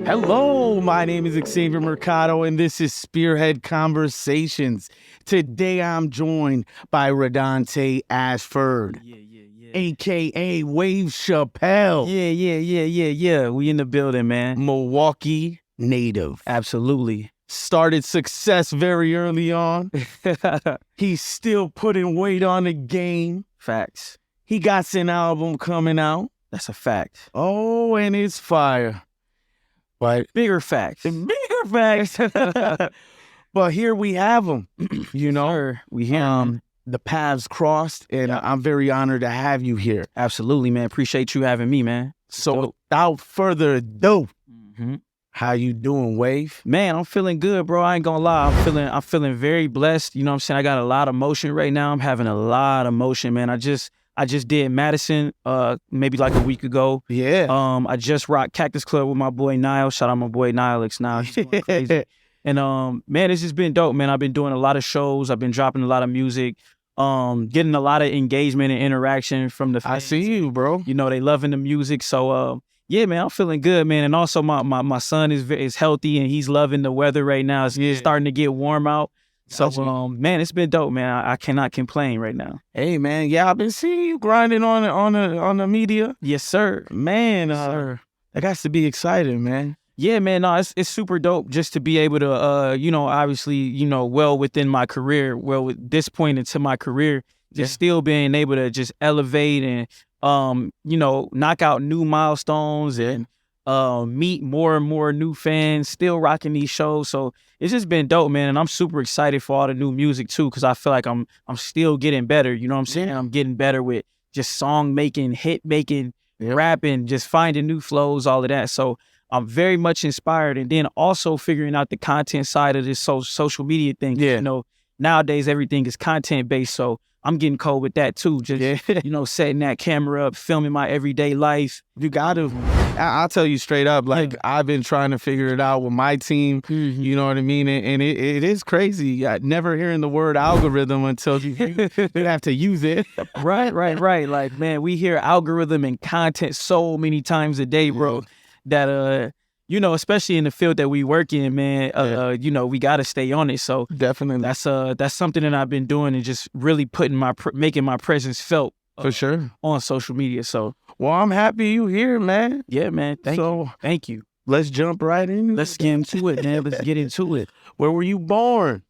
Hello, my name is Xavier Mercado, and this is Spearhead Conversations. Today, I'm joined by Radontae Ashford, a.k.a. Wave Chapelle. Yeah. We in the building, man. Milwaukee native. Absolutely. Started success very early on. He's still putting weight on the game. Facts. He got an album coming out. That's a fact. Oh, and it's fire. But bigger facts. Bigger facts. But here we have him. You know, Sir, we hear him. The paths crossed, and I'm very honored to have you here. Absolutely, man. Appreciate you having me, man. So without further ado, how you doing, Wave? Man, I'm feeling good, bro. I ain't gonna lie. I'm feeling very blessed. You know what I'm saying? I got a lot of motion right now. I'm having a lot of motion, man. I just did Madison maybe like a week ago. Yeah. I just rocked Cactus Club with my boy Niall. Shout out my boy Niall now. He's going crazy. And man, it's just been dope, man. I've been doing a lot of shows. I've been dropping a lot of music. Getting a lot of engagement and interaction from the fans. I see you, bro. You know, they loving the music. So yeah, man, I'm feeling good, man. And also my son is healthy and he's loving the weather right now. It's starting to get warm out. So man, it's been dope, man. I cannot complain right now. Hey, man, yeah, I've been seeing you grinding on the media. Yes, sir. Man, Sir. That has to be exciting, man. Yeah, man, no, it's super dope just to be able to, you know, obviously, you know, well within my career, with this point into my career, just still being able to just elevate and, you know, knock out new milestones and meet more and more new fans, still rocking these shows. So it's just been dope, man. And I'm super excited for all the new music too, because I feel like I'm still getting better. You know what I'm saying? I'm getting better with just song making, hit making, rapping, just finding new flows, all of that. So I'm very much inspired, and then also figuring out the content side of this social media thing. Yeah. You know, nowadays everything is content based, so I'm getting cold with that too. Just you know, setting that camera up, filming my everyday life. You got to. I'll tell you straight up, like I've been trying to figure it out with my team. You know what I mean? And it is crazy. Never hearing the word algorithm until you have to use it. Right. Like, man, we hear algorithm and content so many times a day, bro. That you know, especially in the field that we work in, man, you know, we got to stay on it. So definitely, that's something that I've been doing, and just really making my presence felt for sure on social media. So, well, I'm happy you here, man. Yeah, man. Thank you. Let's jump right in. Let's get into it, man. Let's get into it. Where were you born?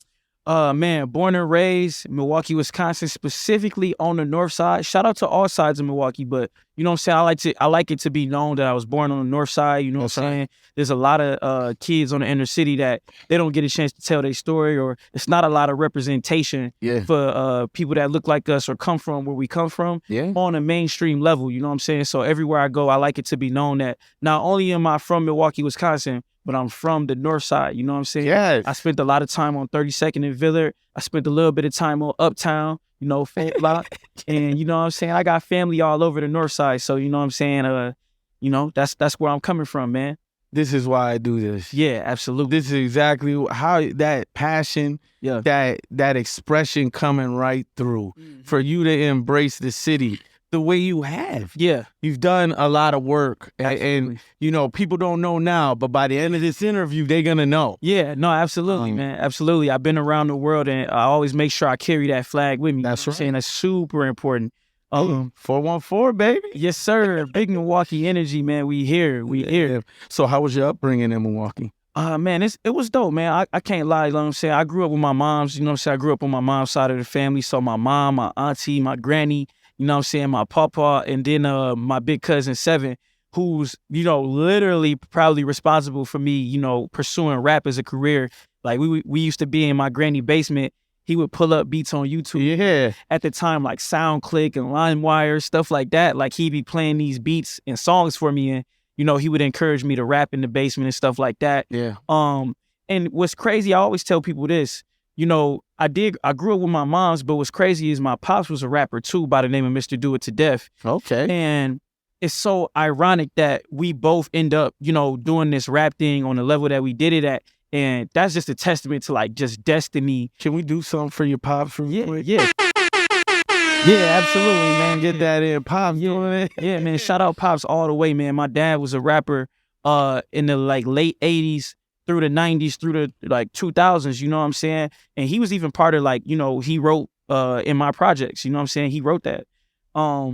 Man, born and raised in Milwaukee, Wisconsin, specifically on the north side. Shout out to all sides of Milwaukee, but you know what I'm saying? I like it to be known that I was born on the north side. You know what I'm saying? There's a lot of kids on the inner city that they don't get a chance to tell their story, or it's not a lot of representation for people that look like us or come from where we come from on a mainstream level. You know what I'm saying? So everywhere I go, I like it to be known that not only am I from Milwaukee, Wisconsin, but I'm from the north side. You know what I'm saying? Yes. I spent a lot of time on 32nd and Villard. I spent a little bit of time on Uptown, you know, Fat Block. And you know what I'm saying? I got family all over the north side. So, you know what I'm saying? You know, that's where I'm coming from, man. This is why I do this. Yeah, absolutely. This is exactly how that passion, that expression coming right through for you to embrace the city the way you have. Yeah. You've done a lot of work. And you know, people don't know now, but by the end of this interview, they're going to know. Yeah, no, absolutely, man. Absolutely. I've been around the world, and I always make sure I carry that flag with me. That's right. I'm saying that's super important. 414, baby. Yes, sir. Big Milwaukee energy, man. We here. So how was your upbringing in Milwaukee? Man, it was dope, man. I can't lie, you know what I'm saying? I grew up with my moms, you know what I'm saying? I grew up on my mom's side of the family. So my mom, my auntie, my granny, you know what I'm saying, my papa, and then my big cousin, Seven, who's, you know, literally probably responsible for me, you know, pursuing rap as a career. Like, we used to be in my granny basement. He would pull up beats on YouTube. Yeah. At the time, like SoundClick and LimeWire, stuff like that. Like, he'd be playing these beats and songs for me, and, you know, he would encourage me to rap in the basement and stuff like that. Yeah. And what's crazy, I always tell people this, you know, I grew up with my moms, but what's crazy is my pops was a rapper too, by the name of Mr. Do It to Death. Okay. And it's so ironic that we both end up, you know, doing this rap thing on the level that we did it at. And that's just a testament to, like, just destiny. Can we do something for your pops real quick? Yeah. Yeah, absolutely, man. Get that in, Pops. You know what I mean? Yeah, man. Shout out Pops all the way, man. My dad was a rapper in the like late 80s through the 90s through the like 2000s, you know what I'm saying? And he was even part of like, you know, he wrote in my projects, you know what I'm saying? He wrote that.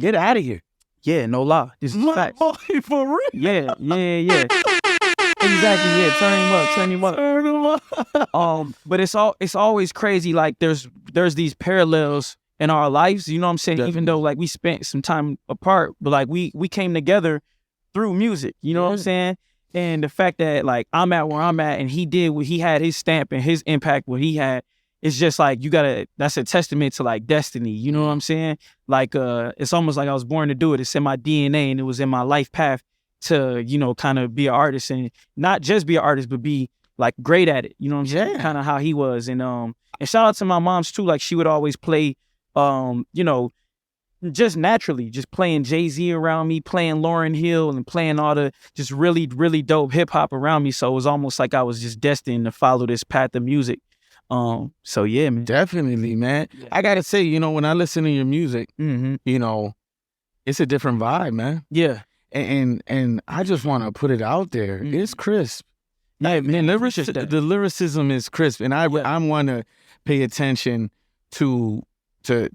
Get out of here. Yeah, no lie. This is facts. For real? Yeah. Exactly, yeah. Turn him up. But it's always crazy. Like there's these parallels in our lives, you know what I'm saying? Definitely. Even though like we spent some time apart, but like we came together through music, you know what I'm saying? And the fact that like I'm at where I'm at and he did what he had, his stamp and his impact, what he had, it's just like that's a testament to like destiny, you know what I'm saying? Like it's almost like I was born to do it. It's in my DNA and it was in my life path to, you know, kind of be an artist and not just be an artist, but be like great at it. You know what I'm saying? Kind of how he was. And shout out to my moms too. Like she would always play, you know, just naturally, just playing Jay-Z around me, playing Lauryn Hill and playing all the just really, really dope hip hop around me. So it was almost like I was just destined to follow this path of music. So yeah, man. Definitely, man. Yeah. I gotta say, you know, when I listen to your music, you know, it's a different vibe, man. Yeah. And I just want to put it out there. It's crisp. Yeah, man, the lyricism is crisp, and I want to pay attention to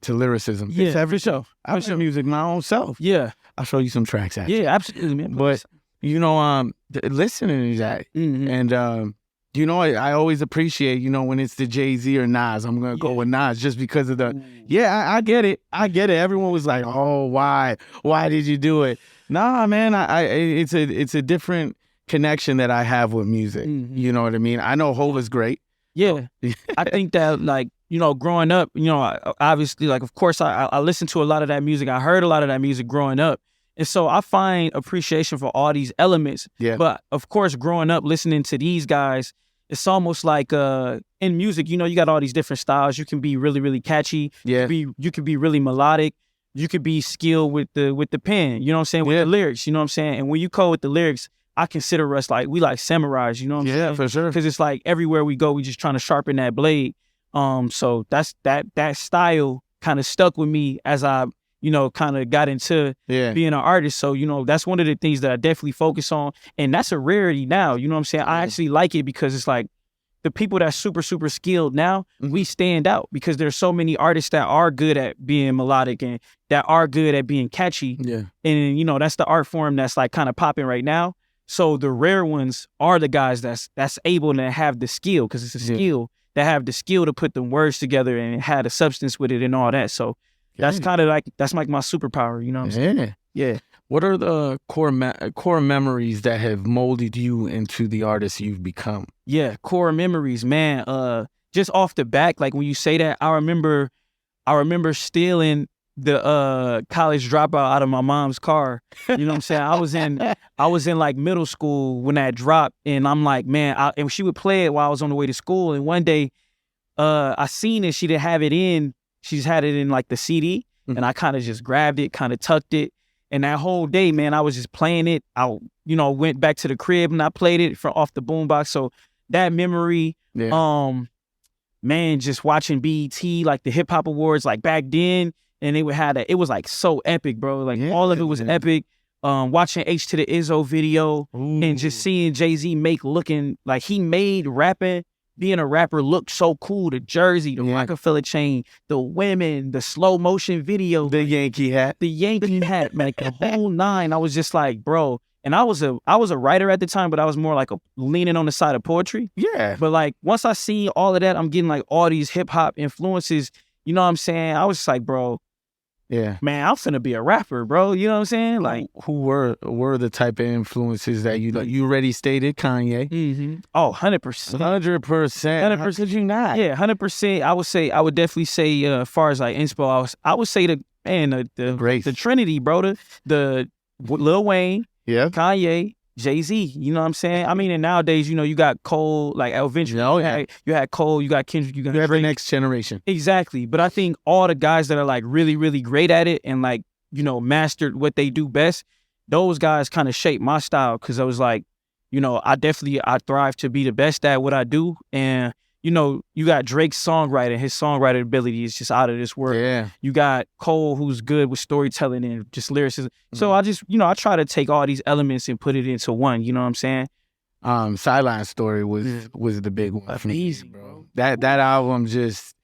lyricism. Yeah, for sure. I show music my own self. Yeah, I'll show you some tracks. Actually. Yeah, absolutely, man. But you know, listening to that, and you know, I always appreciate, you know, when it's the Jay-Z or Nas. I'm gonna go with Nas just because of the. I get it. Everyone was like, "Oh, why did you do it?" Nah, man. It's a different connection that I have with music. You know what I mean? I know Hov is great. Yeah, I think that like, you know, growing up, you know, obviously, like, of course, I listened to a lot of that music. I heard a lot of that music growing up. And so I find appreciation for all these elements. Yeah. But of course, growing up, listening to these guys, it's almost like in music, you know, you got all these different styles. You can be really, really catchy. Yeah. You could be really melodic. You could be skilled with the pen, you know what I'm saying? With the lyrics, you know what I'm saying? And when you code with the lyrics, I consider us like, we like samurais, you know what I'm saying? Yeah, for sure. Because it's like everywhere we go, we just trying to sharpen that blade. So that's that style kind of stuck with me as I, you know, kind of got into being an artist. So, you know, that's one of the things that I definitely focus on. And that's a rarity now, you know what I'm saying? I actually like it because it's like the people that's super, super skilled now, we stand out because there's so many artists that are good at being melodic and that are good at being catchy. Yeah. And, you know, that's the art form that's like kind of popping right now. So the rare ones are the guys that's able to have the skill, because it's a skill, that have the skill to put the words together and have the substance with it and all that. So that's kind of like, that's like my superpower, you know what I'm saying? Yeah. What are the core memories that have molded you into the artist you've become? Yeah, core memories, man. Just off the back, like when you say that, I remember stealing the college dropout out of my mom's car. You know what I'm saying? I was in like middle school when that dropped, and I'm like, man, and she would play it while I was on the way to school. And one day, I seen it. She didn't have it in. She just had it in like the CD, and I kind of just grabbed it, kind of tucked it. And that whole day, man, I was just playing it. I, you know, went back to the crib and I played it from off the boombox. So that memory, man, just watching BET, like the Hip Hop Awards, like back then, and they would have that. It was like so epic, bro. Like all of it was epic. Watching H to the Izzo video and just seeing Jay-Z looking like he made rapping, being a rapper, look so cool. The jersey, the Rockefeller chain, the women, the slow motion video, the Yankee hat, like the whole nine. I was just like, bro. And I was a writer at the time, but I was more like leaning on the side of poetry. Yeah. But like once I see all of that, I'm getting like all these hip hop influences. You know what I'm saying? I was just like, bro. Yeah, man, I'm finna be a rapper, bro. You know what I'm saying? Like, who were the type of influences that you like? You already stated Kanye. Oh, 100%. 100%. You not? Yeah, 100%. I would definitely say, as far as like inspo, I would say the Trinity, bro. The Lil Wayne, Kanye, Jay-Z, you know what I'm saying? I mean, and nowadays, you know, you got Cole, like eventually, you had Cole, you got Kendrick, you got the next generation. Exactly. But I think all the guys that are like really, really great at it and like, you know, mastered what they do best, those guys kind of shaped my style, because I was like, you know, I thrive to be the best at what I do. And, you know, you got Drake's songwriting. His songwriting ability is just out of this world. Yeah. You got Cole, who's good with storytelling and just lyricism. So I just, you know, I try to take all these elements and put it into one. You know what I'm saying? Sideline Story was the big one for me, Amazing, bro. That album just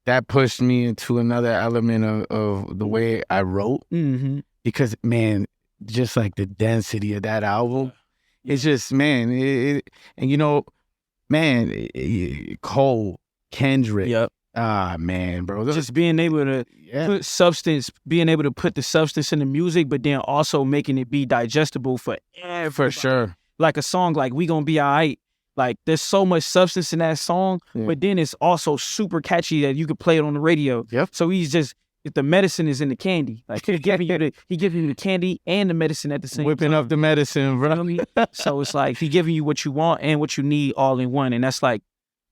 that pushed me into another element of the way I wrote. Mm-hmm. Because man, just like the density of that album, it's just man, and you know, man, Cole, Kendrick, Yep. Man, bro, Just being able to put substance, being able to put the substance in the music, but then also making it be digestible for everybody. For sure. Like a song like We Gonna Be Alright, like there's so much substance in that song, but then it's also super catchy that you could play it on the radio. Yep. So he's just, if the medicine is in the candy, like he giving you the candy and the medicine at the same Whipping time. up the medicine, bro. You know what I mean? So it's like he giving you what you want and what you need all in one, and that's like,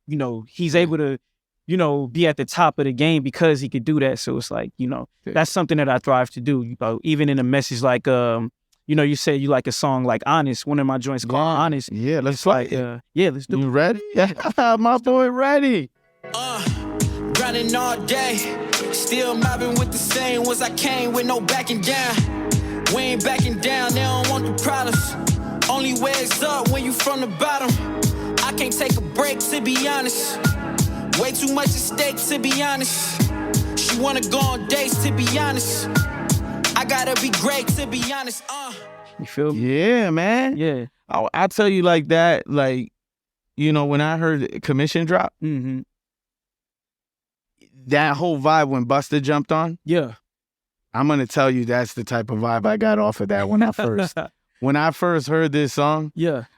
you know, he's able to, you know, be at the top of the game because he could do that. So it's like, you know, that's something that I thrive to do. You know, even in a message like, you know, you say you like a song like Honest. One of my joints called Honest. Yeah, let's play. Yeah, let's do it. You ready? Yeah, my boy ready. Grinding all day, still mobbing with the same ones I came with, no backing down. We ain't backing down, they don't want the problems. Only way it's up when you from the bottom. I can't take a break, to be honest. Way too much at stake, to be honest. She wanna go on dates, to be honest. I gotta be great, to be honest. You feel me? Yeah, man. Yeah. I tell you like that, like, you know, when I heard Commission drop, that whole vibe when Busta jumped on, I'm gonna tell you that's the type of vibe I got off of that when I first heard this song.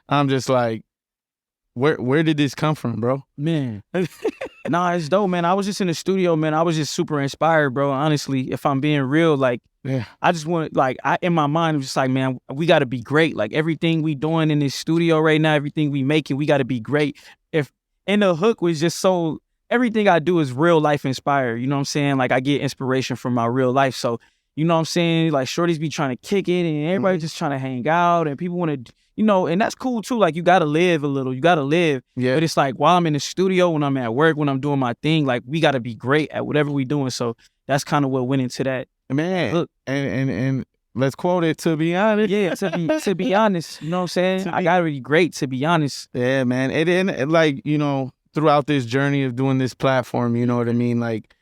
I'm just like, where did this come from, bro? Man. Nah, it's dope, man. I was just in the studio, man. I was just super inspired, bro. Honestly, if I'm being real, like, I just want, like, in my mind, I'm just like, man, we got to be great. Like, everything we doing in this studio right now, everything we making, we got to be great. And the hook was just so, everything I do is real life inspired. You know what I'm saying? Like, I get inspiration from my real life. So, you know what I'm saying? Like, shorties be trying to kick it and everybody just trying to hang out and people want to, you know, and that's cool too. Like, you got to live a little. You got to live. Yeah. But it's like, while I'm in the studio, when I'm at work, when I'm doing my thing, like, we got to be great at whatever we doing. So that's kind of what went into that. Man, look, and let's quote it, to be honest. Yeah, to be honest. You know what I'm saying? I got to be great, to be honest. Yeah, man. And like, you know, throughout this journey of doing this platform, you know what I mean? Like,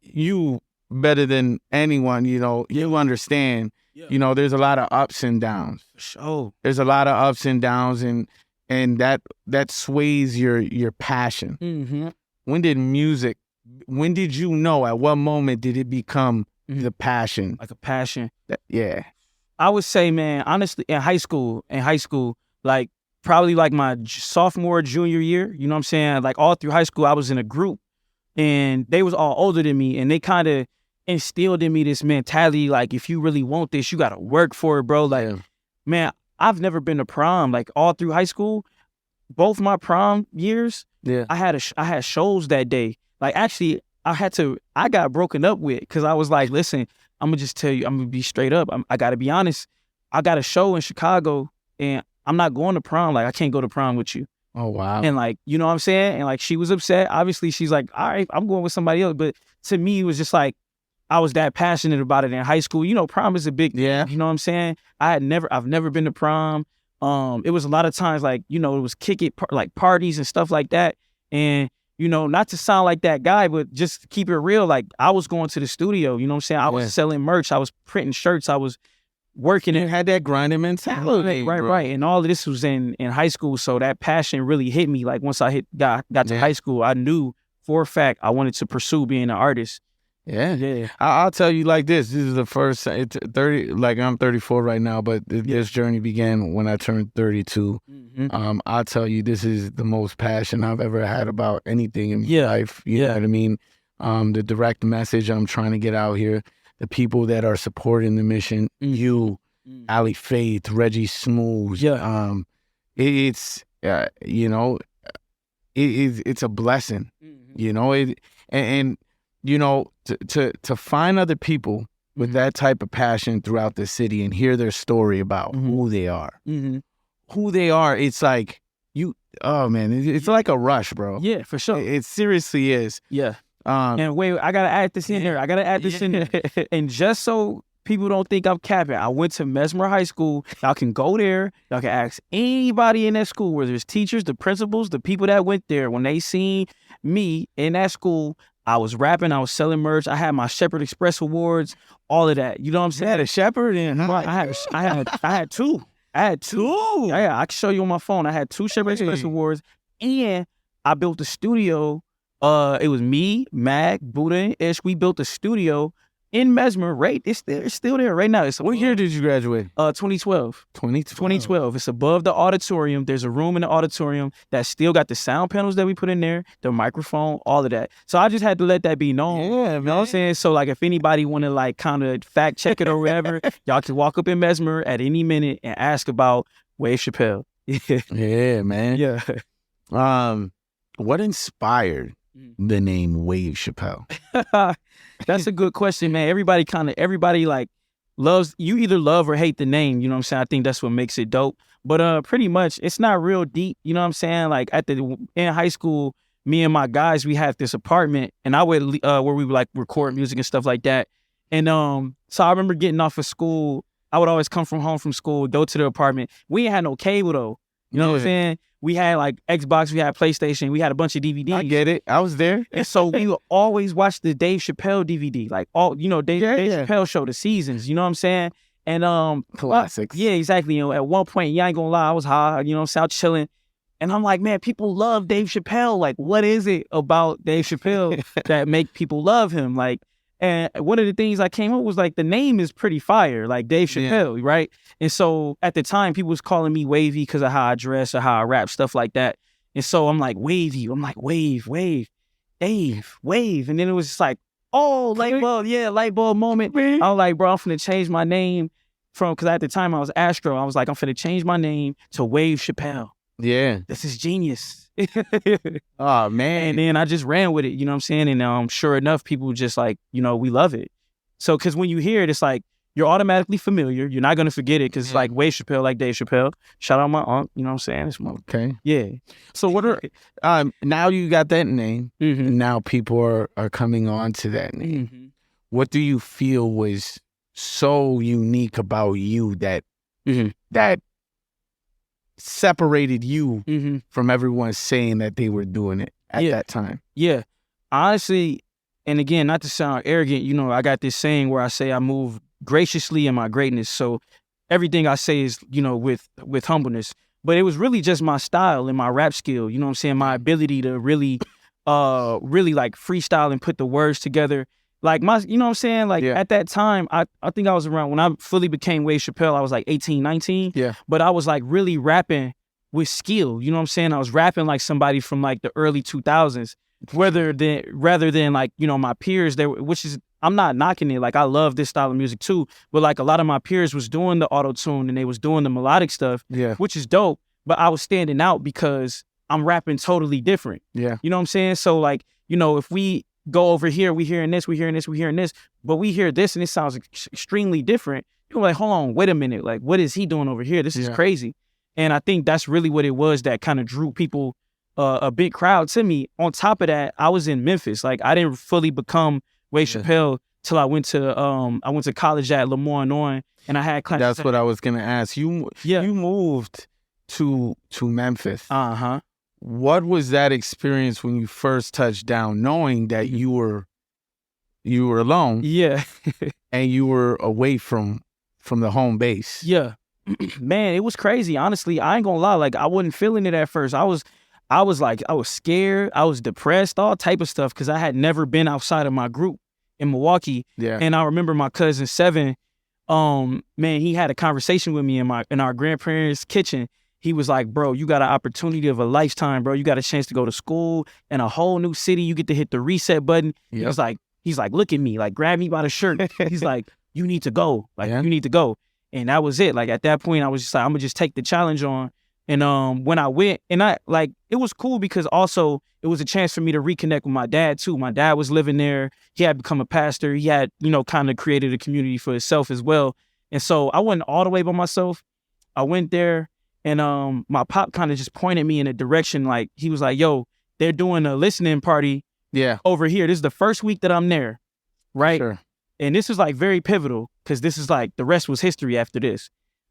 you better than anyone, you know, you understand, you know, there's a lot of ups and downs. Sure. There's a lot of ups and downs, and that sways your passion. When did you know, at what moment did it become the passion? Like a passion. Yeah. I would say, man, honestly, in high school, like probably like my sophomore, junior year, you know what I'm saying? Like all through high school, I was in a group and they was all older than me and they kind of instilled in me this mentality, like, if you really want this, you got to work for it, bro. Like, man, I've never been to prom. Like all through high school, both my prom years, I had shows that day. Like actually, I got broken up with because I was like, listen, I'm going to just tell you, I'm going to be straight up. I got to be honest. I got a show in Chicago and I'm not going to prom. Like, I can't go to prom with you. Oh, wow. And like, you know what I'm saying? And like, she was upset. Obviously, she's like, all right, I'm going with somebody else. But to me, it was just like, I was that passionate about it in high school. You know, prom is a big, you know what I'm saying? I've never been to prom. It was a lot of times like, you know, it was like parties and stuff like that. And, you know, not to sound like that guy, but just to keep it real, like I was going to the studio, you know what I'm saying? I was selling merch. I was printing shirts. I was working. You had that grinding mentality. Right. And all of this was in high school. So that passion really hit me. Like once I got to high school, I knew for a fact I wanted to pursue being an artist. Yeah. I'll tell you like this. This is the first 30. Like I'm 34 right now, but this journey began when I turned 32. I'll tell you, this is the most passion I've ever had about anything in my life. You know what I mean? The direct message I'm trying to get out here, the people that are supporting the mission, you, Ali Faith, Reggie Smooth. It's you know, it's a blessing. You know and you know, to find other people with that type of passion throughout the city and hear their story about who they are. It's like, Oh man, it's like a rush, bro. Yeah, for sure. It seriously is. Yeah. And wait, I gotta add this in there. And just so people don't think I'm capping, I went to Mesmer High School. Y'all can go there. Y'all can ask anybody in that school, whether it's teachers, the principals, the people that went there. When they seen me in that school, I was rapping, I was selling merch. I had my Shepherd Express Awards, all of that. You know what I'm saying? You had a Shepherd in, huh? Right. I had two. Yeah, I can show you on my phone. I had 2 Shepherd Express Awards, and I built a studio. It was me, Mag, Buddha, and Ish. We built a studio in Mesmer, right? It's still there right now. What year did you graduate? 2012. 2012. It's above the auditorium. There's a room in the auditorium that still got the sound panels that we put in there, the microphone, all of that. So I just had to let that be known. Yeah, You know what I'm saying? So like if anybody want to like kind of fact check it or whatever, y'all can walk up in Mesmer at any minute and ask about Wave Chapelle. Yeah, man. Yeah. What inspired the name Wave Chapelle? That's a good question, man. Everybody like loves, you either love or hate the name, you know what I'm saying? I think that's what makes it dope. But pretty much it's not real deep, you know what I'm saying? Like in high school, me and my guys, we had this apartment and I would where we would like record music and stuff like that. And so I remember getting off of school, I would always come home from school, go to the apartment. We ain't had no cable though. You know what I'm saying? We had like Xbox, we had PlayStation, we had a bunch of DVDs. I get it. I was there. And so we would always watch the Dave Chappelle DVD, like all, you know, Dave Chappelle show, the seasons, you know what I'm saying? And classics. Yeah, exactly. You know, at one point, yeah, I ain't gonna lie, I was high, you know, out chilling. And I'm like, man, people love Dave Chappelle. Like, what is it about Dave Chappelle that make people love him? Like, and one of the things I came up was like, the name is pretty fire, like Dave Chappelle, right? And so at the time, people was calling me Wavy because of how I dress or how I rap, stuff like that. And so I'm like, Wavy. I'm like, Wave, Dave, Wave. And then it was just like, oh, light bulb moment. I was like, bro, I'm finna change my name because at the time I was Astro. I was like, I'm finna change my name to Wave Chapelle. Yeah. This is genius. Oh, man. And then I just ran with it, you know what I'm saying? And sure enough, people just like, you know, we love it. So, because when you hear it, it's like, you're automatically familiar. You're not going to forget it because it's like Wave Chapelle, like Dave Chappelle. Shout out my aunt, you know what I'm saying? It's okay. Yeah. So what are, now you got that name, and now people are coming on to that name. What do you feel was so unique about you that that separated you from everyone saying that they were doing it at that time? Yeah. Honestly, and again, not to sound arrogant, you know, I got this saying where I say I move graciously in my greatness. So everything I say is, you know, with humbleness. But it was really just my style and my rap skill, you know what I'm saying? My ability to really like freestyle and put the words together. Like you know what I'm saying? Like at that time, I think I was around, when I fully became Wave Chapelle, I was like 18, 19. Yeah. But I was like really rapping with skill. You know what I'm saying? I was rapping like somebody from like the early 2000s, rather than like, you know, my peers there, which is, I'm not knocking it. Like I love this style of music too. But like a lot of my peers was doing the auto-tune and they was doing the melodic stuff, which is dope. But I was standing out because I'm rapping totally different. Yeah. You know what I'm saying? So like, you know, if we go over here, we hearing this, but we hear this and it sounds extremely different. You're like, hold on, wait a minute. Like, what is he doing over here? This is crazy. And I think that's really what it was that kind of drew people, a big crowd to me. On top of that, I was in Memphis. Like, I didn't fully become Wave Chapelle till I went to college at Lemoyne, and I had classes. That's what I was gonna ask. You moved to Memphis. What was that experience when you first touched down, knowing that you were alone? Yeah. And you were away from the home base. Yeah. Man, it was crazy. Honestly, I ain't gonna lie. Like, I wasn't feeling it at first. I was scared. I was depressed, all type of stuff, because I had never been outside of my group in Milwaukee. Yeah. And I remember my cousin Seven, man, he had a conversation with me in our grandparents' kitchen. He was like, bro, you got an opportunity of a lifetime, bro. You got a chance to go to school in a whole new city. You get to hit the reset button. Yep. He's like, look at me, like, grab me by the shirt. He's like, you need to go. Like, you need to go. And that was it. Like, at that point, I was just like, I'm going to just take the challenge on. And when I went, and it was cool because also it was a chance for me to reconnect with my dad too. My dad was living there. He had become a pastor. He had, you know, kind of created a community for himself as well. And so I wasn't all the way by myself. I went there. And my pop kind of just pointed me in a direction. Like, he was like, yo, they're doing a listening party over here. This is the first week that I'm there, right? Sure. And this is like very pivotal because this is like the rest was history after this.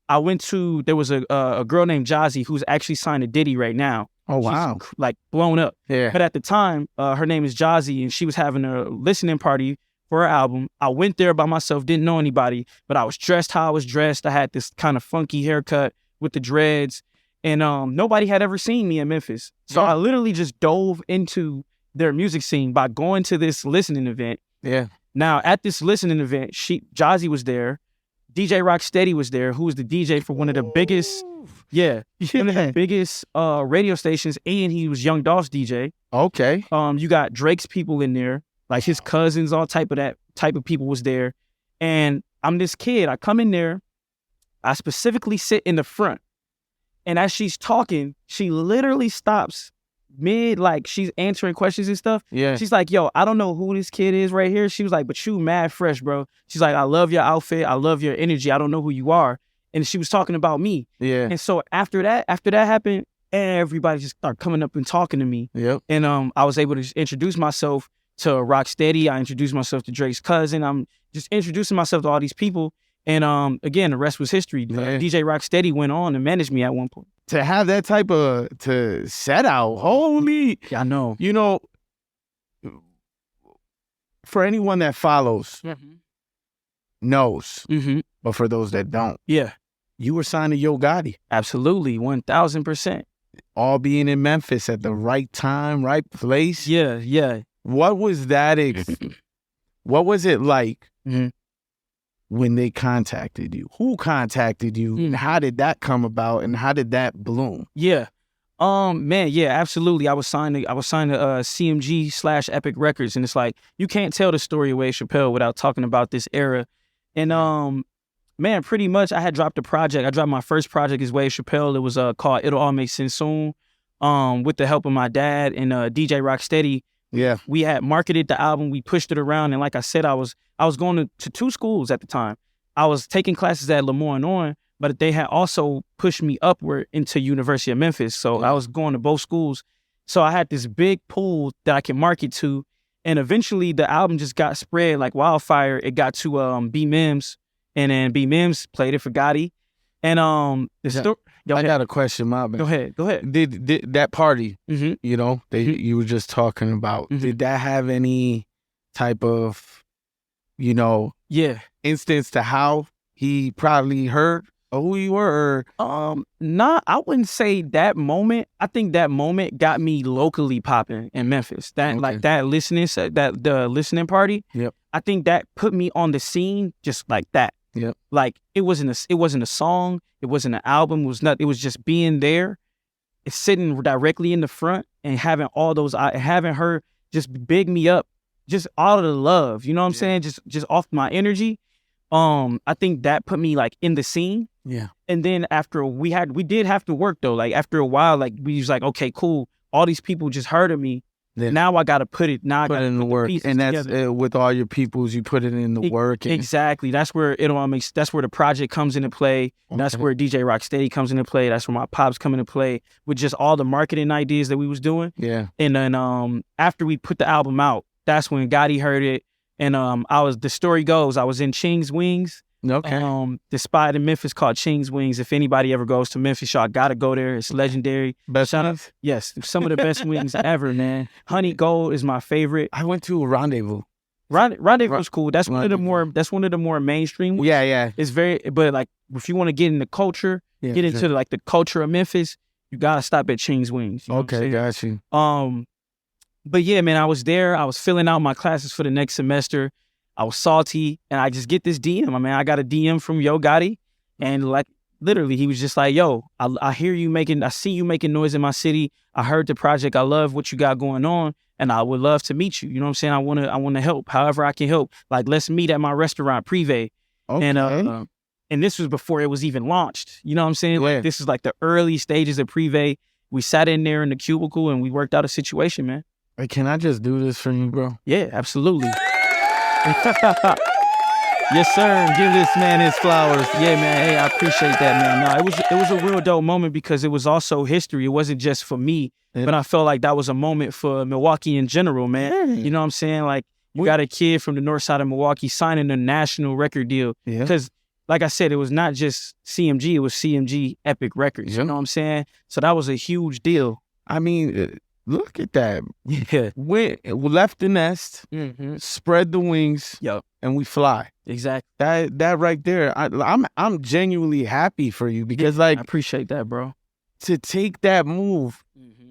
There was a girl named Jazzy who's actually signed to Diddy right now. Oh, wow. She's like blown up. Yeah. But at the time, her name is Jazzy, and she was having a listening party for her album. I went there by myself, didn't know anybody, but I was dressed how I was dressed. I had this kind of funky haircut with the dreads, and nobody had ever seen me in Memphis. So I literally just dove into their music scene by going to this listening event. Yeah. Now, at this listening event, Jazzy was there. DJ Rocksteady was there, who was the DJ for one of the biggest, one of the biggest radio stations, and he was Young Dolph's DJ. Okay. You got Drake's people in there, like his cousins, all type of people was there. And I'm this kid. I come in there. I specifically sit in the front. And as she's talking, she literally stops mid, like she's answering questions and stuff. Yeah. She's like, yo, I don't know who this kid is right here. She was like, but you mad fresh, bro. She's like, I love your outfit. I love your energy. I don't know who you are. And she was talking about me. Yeah. And so after that happened, everybody just started coming up and talking to me. Yep. And I was able to just introduce myself to Rocksteady. I introduced myself to Drake's cousin. I'm just introducing myself to all these people. And again, the rest was history. Yeah. DJ Rocksteady went on and managed me at one point. To have that type of to set out, holy, Yeah, I know. you know, for anyone that follows, knows, Mm-hmm. but for those that don't, Yeah, you were signed to Yo Gotti, absolutely, 1,000%. all being in Memphis at the right time, right place. Yeah. What was that? What was it like Mhm. when they contacted you? Who contacted you? And how did that come about? And how did that bloom? Yeah. Man, yeah, absolutely. I was signed to CMG/Epic Records, and it's like you can't tell the story of Wave Chapelle without talking about this era. And man, pretty much I had dropped a project. I dropped my first project as Wave Chapelle. It was called It'll All Make Sense Soon. With the help of my dad and DJ Rocksteady. Yeah. We had marketed the album, we pushed it around, and like I said, I was going to two schools at the time. I was taking classes at Lemoyne, but they had also pushed me upward into University of Memphis. So I was going to both schools. So I had this big pool that I could market to, and eventually the album just got spread like wildfire. It got to B Mims, and then B Mims played it for Gotti. And I got a question, my man. Go ahead. Did that party, Mm-hmm. you know, you were just talking about, did that have any type of, you know, instance to how he probably heard of who you were? Nah, I wouldn't say that moment. I think that moment got me locally popping in Memphis. Like that listening, the listening party. Yep. I think that put me on the scene just like that. Yep. Like it wasn't a song. It wasn't an album. It was just being there, sitting directly in the front and having having her just big me up, just all of the love. You know what I'm saying? Just off my energy. I think that put me like in the scene. Yeah. And then after we did have to work though. Like after a while, like we was like, okay, cool. All these people just heard of me. Then now I gotta put it. Now I gotta in the work, and that's with all your peoples. You put it in the work. And exactly. That's where that's where the project comes into play. Okay. That's where DJ Rocksteady comes into play. That's where my pops come into play with just all the marketing ideas that we was doing. Yeah. And then after we put the album out, that's when Gotti heard it. And the story goes, I was in Ching's Wings. Okay. The spot in Memphis called Ching's Wings. If anybody ever goes to Memphis, y'all gotta go there. It's legendary. Best wings? Yes, some of the best wings ever, man. Honey Gold is my favorite. I went to a Rendezvous. Rendezvous was cool. That's one of the more mainstream ones. Yeah. It's but like if you want to get into culture, get into like the culture of Memphis, you gotta stop at Ching's Wings. You know okay, got you. But yeah, man, I was there. I was filling out my classes for the next semester. I was salty, and I just get this DM. I mean, I got a DM from Yo Gotti, and like literally, he was just like, "Yo, I see you making noise in my city. I heard the project. I love what you got going on, and I would love to meet you. You know what I'm saying? I want to help, however I can help. Like, let's meet at my restaurant, Privé." Okay. And this was before it was even launched. You know what I'm saying? Yeah. Like, this is like the early stages of Privé. We sat in there in the cubicle, and we worked out a situation, man. Hey, can I just do this for you, bro? Yeah, absolutely. Yes, sir. Give this man his flowers. Yeah, man. Hey, I appreciate that, man. No, it was a real dope moment because it was also history. It wasn't just for me, but I felt like that was a moment for Milwaukee in general, man. You know what I'm saying? Like, you got a kid from the north side of Milwaukee signing a national record deal. Because, like I said, it was not just CMG, it was CMG Epic Records. You know what I'm saying? So that was a huge deal. I mean, look at that. Yeah. We left the nest, spread the wings, and we fly. Exactly. That right there, I'm genuinely happy for you because, like, I appreciate that, bro. To take that move,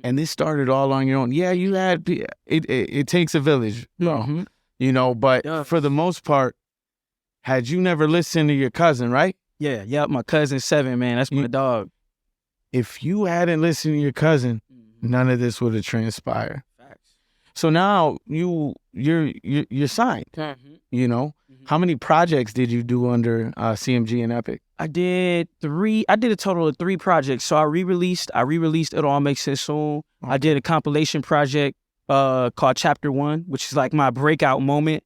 and this started all on your own. Yeah, you had it takes a village, you know. But for the most part, had you never listened to your cousin, right? Yeah, my cousin 7, man. That's my dog. If you hadn't listened to your cousin, none of this would have transpired. Facts. So now you're signed. You know, how many projects did you do under CMG and Epic? I did 3. I did a total of 3 projects. So I re-released It All Makes Sense Soon. I did a compilation project called Chapter 1, which is like my breakout moment.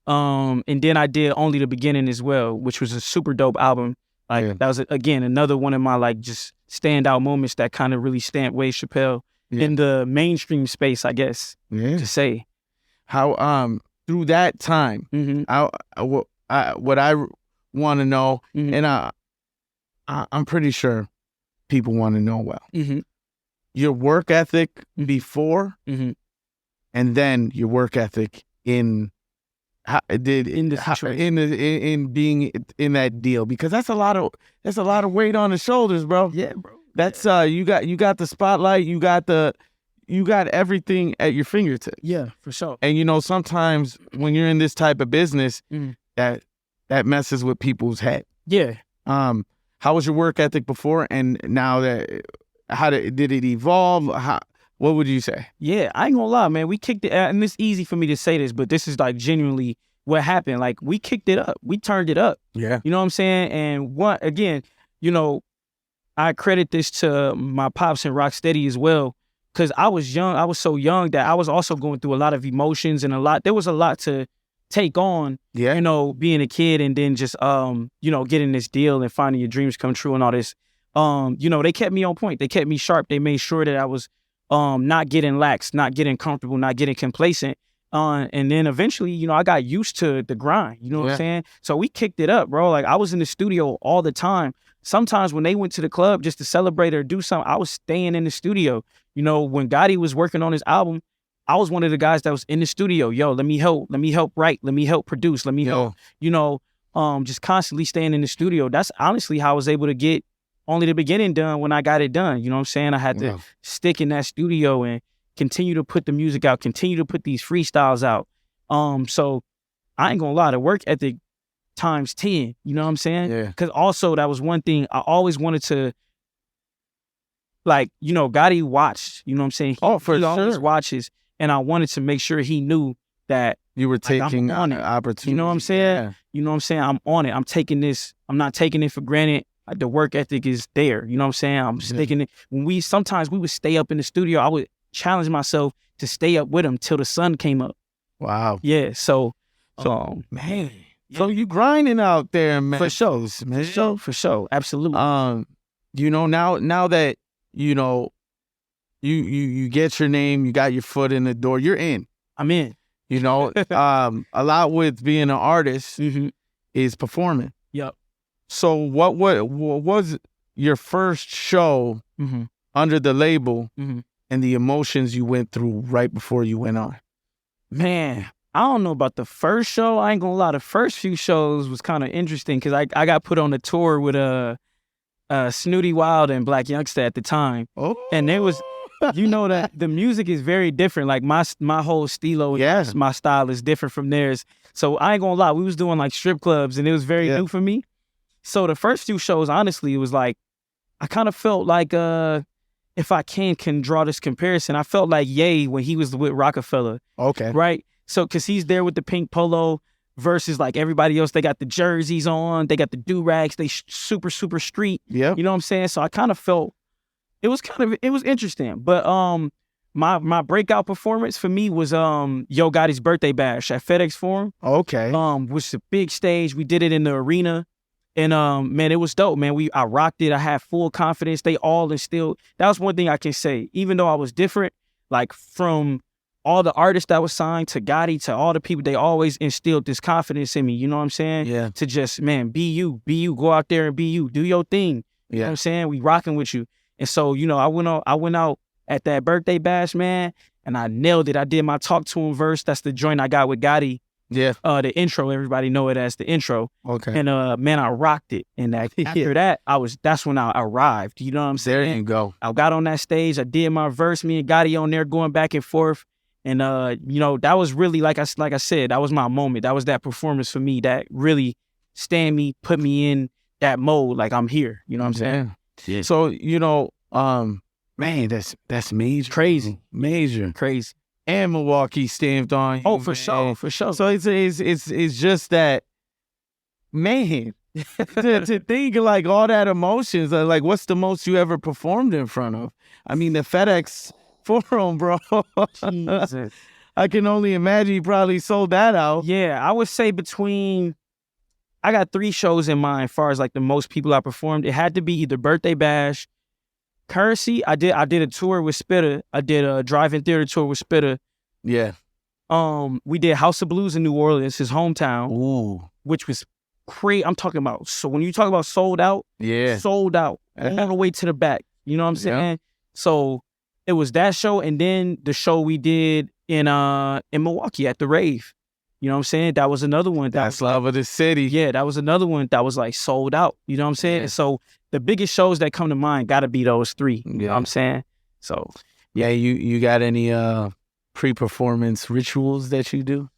And then I did Only the Beginning as well, which was a super dope album. Like that was again another one of my like just standout moments that kind of really stamped Wave Chapelle in the mainstream space, I guess, to say. How through that time, what I want to know, and I'm pretty sure people want to know your work ethic before, and then your work ethic in being in that deal, because that's a lot of weight on the shoulders, bro. Yeah, bro. That's you got the spotlight, you got everything at your fingertips. Yeah, for sure. And you know, sometimes when you're in this type of business, that messes with people's head. Yeah. How was your work ethic before, and now did it evolve? What would you say? Yeah, I ain't gonna lie, man. We kicked it, and it's easy for me to say this, but this is like genuinely what happened. Like, we kicked it up. We turned it up. Yeah. You know what I'm saying? And again, you know, I credit this to my pops and Rocksteady as well, because I was young. I was so young that I was also going through a lot of emotions and there was a lot to take on, you know, being a kid and then just, you know, getting this deal and finding your dreams come true and all this. You know, they kept me on point. They kept me sharp. They made sure that I was not getting lax, not getting comfortable, not getting complacent. And then eventually, you know, I got used to the grind, you know what I'm saying? So we kicked it up, bro. Like, I was in the studio all the time. Sometimes when they went to the club just to celebrate or do something, I was staying in the studio. You know, when Gotti was working on his album, I was one of the guys that was in the studio. Yo, let me help write, let me help produce, let me help, you know, just constantly staying in the studio. That's honestly how I was able to get Only the Beginning done when I got it done. You know what I'm saying? I had to stick in that studio and continue to put the music out, continue to put these freestyles out. So I ain't gonna lie, the work ethic times 10, you know what I'm saying? Yeah. Because also that was one thing I always wanted to, like, you know, Gotti watched, you know what I'm saying? For he always sure. watches, and I wanted to make sure he knew that You were taking I'm on it. opportunity. You know what I'm saying? Yeah. You know what I'm saying? I'm on it. I'm taking this. I'm not taking it for granted. The work ethic is there. You know what I'm saying? I'm sticking it. Sometimes we would stay up in the studio. I would challenge myself to stay up with him till the sun came up. Wow. Yeah. So man. Yeah. So you grinding out there, man. For sure. For sure. Absolutely. You know, now that, you know, you get your name, you got your foot in the door, you're in. I'm in. You know, a lot with being an artist is performing. Yep. So what was your first show under the label and the emotions you went through right before you went on? Man, I don't know about the first show. I ain't gonna lie. The first few shows was kind of interesting because I got put on a tour with Snooty Wild and Black Youngsta at the time. Oh. And there was, you know, that the music is very different. Like my whole stilo, my style is different from theirs. So I ain't gonna lie. We was doing like strip clubs and it was very new for me. So the first few shows, honestly, it was like, I kind of felt like, if I can draw this comparison, I felt like Ye when he was with Rockefeller. Okay. Right? So, because he's there with the pink polo versus like everybody else, they got the jerseys on, they got the do-rags, they super, super street. Yeah. You know what I'm saying? So I kind of felt, it was interesting. But my breakout performance for me was Yo Gotti's birthday bash at FedEx Forum. Okay. Was a big stage. We did it in the arena. And man, it was dope, man. I rocked it. I had full confidence. They all instilled. That was one thing I can say. Even though I was different, like from all the artists that was signed to Gotti to all the people, they always instilled this confidence in me. You know what I'm saying? Yeah. To just, man, be you, go out there and be you, do your thing. You know what I'm saying? We rocking with you. And so, you know, I went out at that birthday bash, man, and I nailed it. I did my Talk to Him verse. That's the joint I got with Gotti. Yeah. The intro, everybody know it as the intro. Okay. And man, I rocked it. And after that, that's when I arrived. You know what I'm saying? There you go. I got on that stage, I did my verse, me and Gotti on there going back and forth. And you know, that was really like I said, that was my moment. That was that performance for me that really put me in that mode, like I'm here. You know what I'm saying? Yeah. So, you know, man, that's major. Crazy. Major. Crazy. And Milwaukee stamped on you. Oh, for sure, for sure. So it's just that, man, to think like all that emotions, like what's the most you ever performed in front of? I mean, the FedEx Forum, bro. Jesus. I can only imagine you probably sold that out. Yeah, I would say I got 3 shows in mind as far as like the most people I performed. It had to be either Birthday Bash, Currency. I did a tour with Spitter. I did a drive-in theater tour with Spitter. Yeah. We did House of Blues in New Orleans, his hometown. Ooh. Which was crazy. I'm talking about, so when you talk about sold out, sold out all the way to the back. You know what I'm saying? Yeah. So it was that show, and then the show we did in Milwaukee at the Rave. You know what I'm saying? That was another one. That's love of the city. Yeah, that was another one that was like sold out. You know what I'm saying? Yeah. And so the biggest shows that come to mind got to be those 3. You know what I'm saying? So yeah, you got any pre-performance rituals that you do?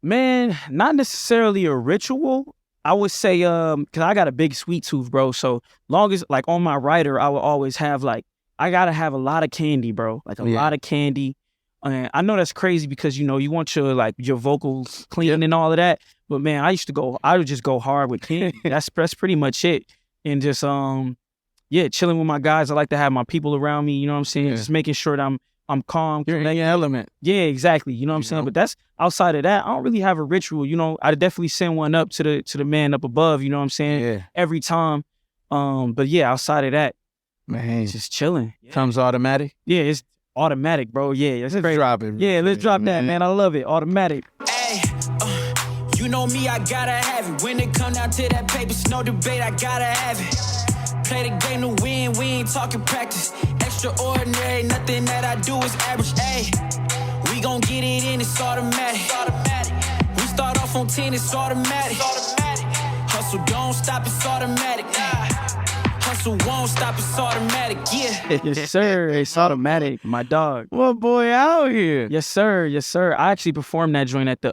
Man, not necessarily a ritual. I would say, because I got a big sweet tooth, bro. So long as, like, on my rider, I would always have, like, I got to have a lot of candy, bro. Like, a lot of candy. And I know that's crazy because, you know, you want your vocals clean and all of that. But, man, I would just go hard with candy. That's pretty much it. And just, chilling with my guys. I like to have my people around me, you know what I'm saying? Yeah. Just making sure that I'm calm. You're in your element. Yeah, exactly. You know what I'm saying? But that's outside of that. I don't really have a ritual. You know, I definitely send one up to the man up above. You know what I'm saying? Yeah. Every time. But yeah, outside of that, man, just chilling. Comes automatic. Yeah, it's automatic, bro. Yeah, let's drop it. Yeah, let's drop that, man. I love it. Automatic. Hey, you know me, I gotta have it. When it come down to that paper, it's no debate. I gotta have it. Play the game to win. We ain't talking practice. Extraordinary, nothing that I do is average. Ay, we gon' get it in, it's automatic. We start off on 10, it's automatic. Hustle don't stop, it's automatic. Hustle won't stop, it's automatic. Yeah. Yes, sir. It's automatic, my dog. What boy out here? Yes, sir. Yes, sir. I actually performed that joint at the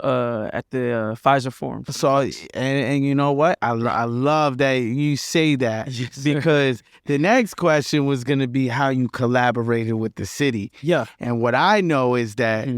Pfizer Forum. So, and you know what? I love that you say that because the next question was going to be how you collaborated with the city. Yeah. And what I know is that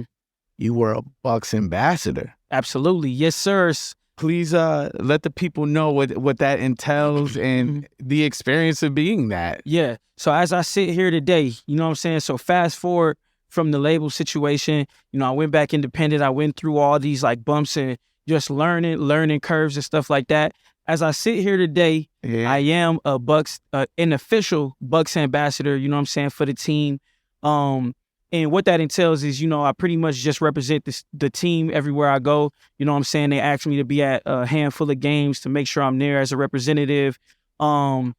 you were a Bucks ambassador. Absolutely. Yes, sir. Please let the people know what that entails and the experience of being that. Yeah. So as I sit here today, you know what I'm saying? So fast forward from the label situation, you know, I went back independent. I went through all these like bumps and just learning curves and stuff like that. As I sit here today, I am a Bucks, an official Bucks ambassador, you know what I'm saying, for the team. And what that entails is, you know, I pretty much just represent the team everywhere I go. You know what I'm saying? They ask me to be at a handful of games to make sure I'm there as a representative. And